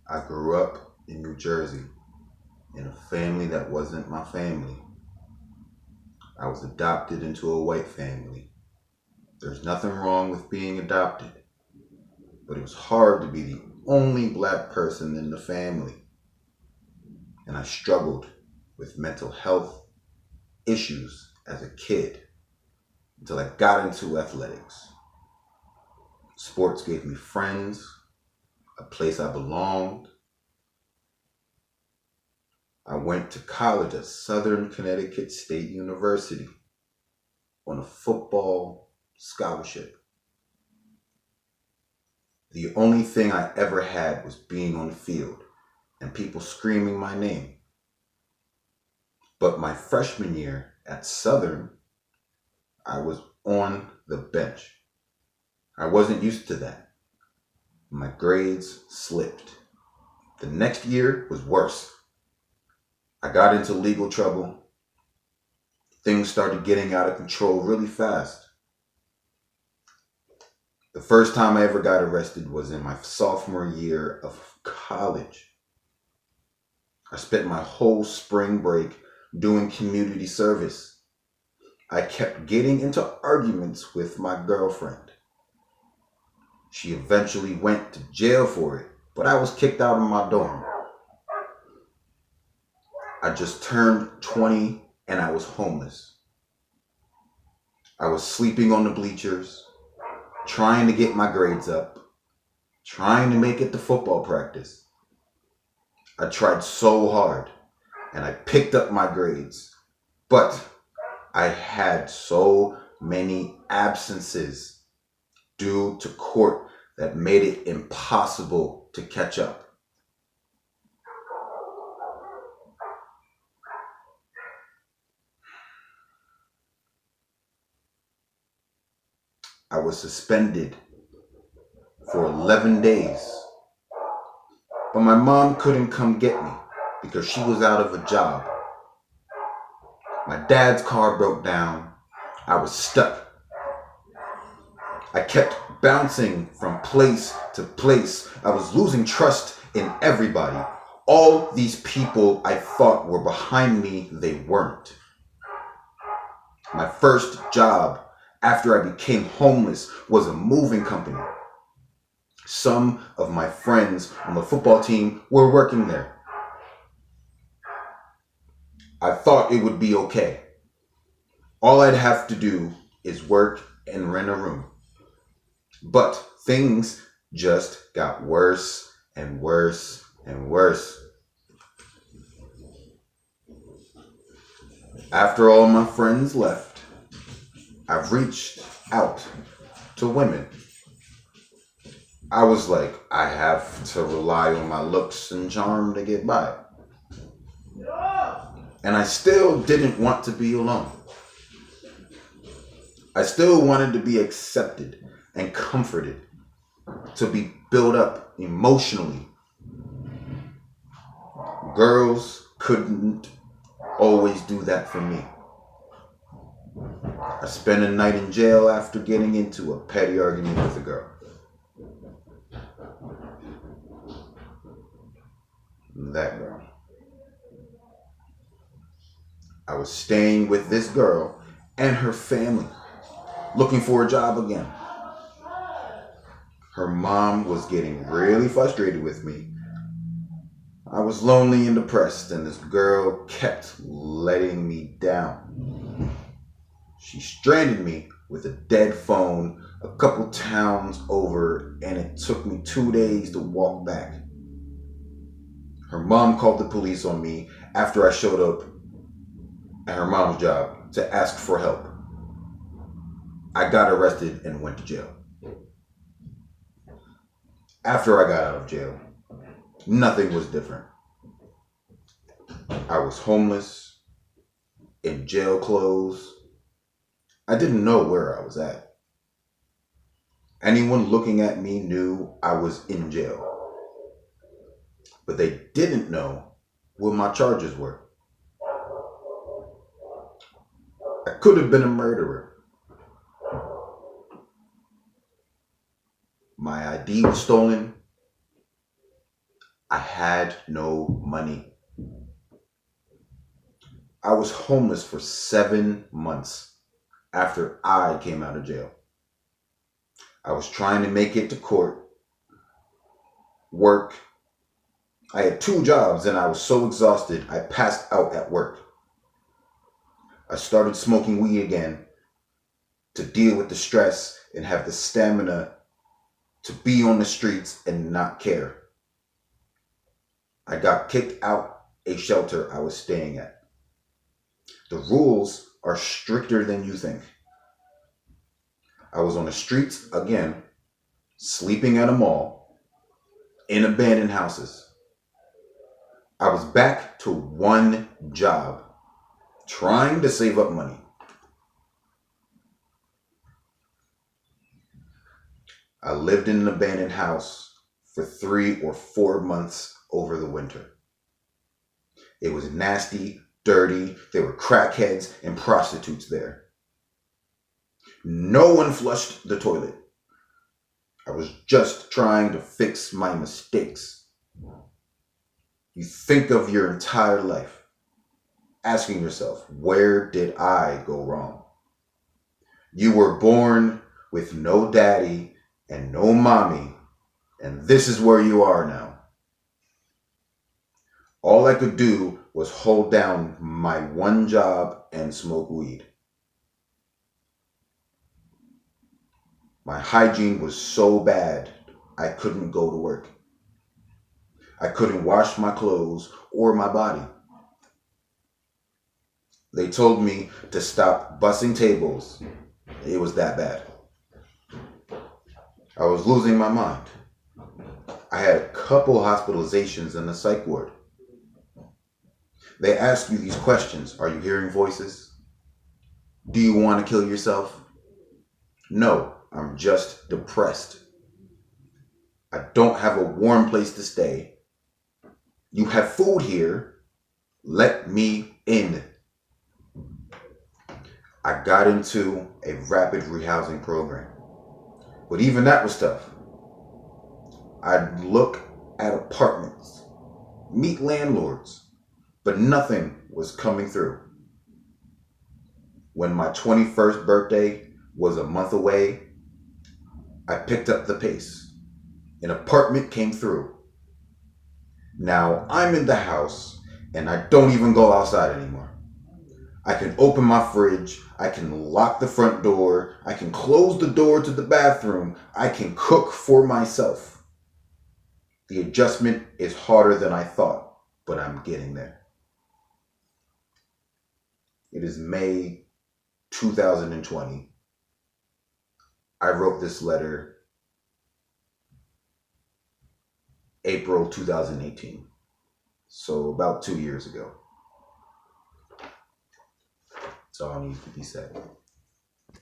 I grew up in New Jersey in a family that wasn't my family. I was adopted into a white family. There's nothing wrong with being adopted, but it was hard to be the only black person in the family. And I struggled with mental health issues as a kid until I got into athletics. Sports gave me friends, a place I belonged. I went to college at Southern Connecticut State University on a football scholarship. The only thing I ever had was being on the field and people screaming my name. But my freshman year at Southern, I was on the bench. I wasn't used to that. My grades slipped. The next year was worse. I got into legal trouble. Things started getting out of control really fast. The first time I ever got arrested was in my sophomore year of college. I spent my whole spring break doing community service. I kept getting into arguments with my girlfriend. She eventually went to jail for it, but I was kicked out of my dorm. I just turned 20 and I was homeless. I was sleeping on the bleachers, trying to get my grades up, trying to make it to football practice. I tried so hard and I picked up my grades, but I had so many absences due to court that made it impossible to catch up. I was suspended for 11 days, but my mom couldn't come get me because she was out of a job. My dad's car broke down. I was stuck. I kept bouncing from place to place. I was losing trust in everybody. All these people I thought were behind me, they weren't. My first job after I became homeless was a moving company. Some of my friends on the football team were working there. I thought it would be okay. All I'd have to do is work and rent a room. But things just got worse and worse and worse. After all my friends left, I've reached out to women. I was like, I have to rely on my looks and charm to get by. And I still didn't want to be alone. I still wanted to be accepted and comforted, to be built up emotionally. Girls couldn't always do that for me. I spent a night in jail after getting into a petty argument with a girl. That girl. I was staying with this girl and her family, looking for a job again. Her mom was getting really frustrated with me. I was lonely and depressed, and this girl kept letting me down. She stranded me with a dead phone a couple towns over, and it took me 2 days to walk back. Her mom called the police on me after I showed up at her mom's job to ask for help. I got arrested and went to jail. After I got out of jail, nothing was different. I was homeless, in jail clothes. I didn't know where I was at. Anyone looking at me knew I was in jail. But they didn't know what my charges were. I could have been a murderer. My ID was stolen. I had no money. I was homeless for 7 months after I came out of jail. I was trying to make it to court, work. I had 2 jobs and I was so exhausted I passed out at work. I started smoking weed again to deal with the stress and have the stamina to be on the streets and not care. I got kicked out a shelter I was staying at. The rules are stricter than you think. I was on the streets again, sleeping at a mall, in abandoned houses. I was back to 1 job, trying to save up money. I lived in an abandoned house for 3 or 4 months over the winter. It was nasty, dirty. There were crackheads and prostitutes there. No one flushed the toilet. I was just trying to fix my mistakes. You think of your entire life, asking yourself, where did I go wrong? You were born with no daddy and no mommy, and this is where you are now. All I could do was hold down my 1 job and smoke weed. My hygiene was so bad, I couldn't go to work. I couldn't wash my clothes or my body. They told me to stop bussing tables. It was that bad. I was losing my mind. I had a couple hospitalizations in the psych ward. They ask you these questions. Are you hearing voices? Do you want to kill yourself? No, I'm just depressed. I don't have a warm place to stay. You have food here. Let me in. I got into a rapid rehousing program, but even that was tough. I'd look at apartments, meet landlords, but nothing was coming through. When my 21st birthday was a month away, I picked up the pace. An apartment came through. Now I'm in the house and I don't even go outside anymore. I can open my fridge, I can lock the front door, I can close the door to the bathroom, I can cook for myself. The adjustment is harder than I thought, but I'm getting there. It is May 2020. I wrote this letter April 2018, so about 2 years ago. That's all needs to be said.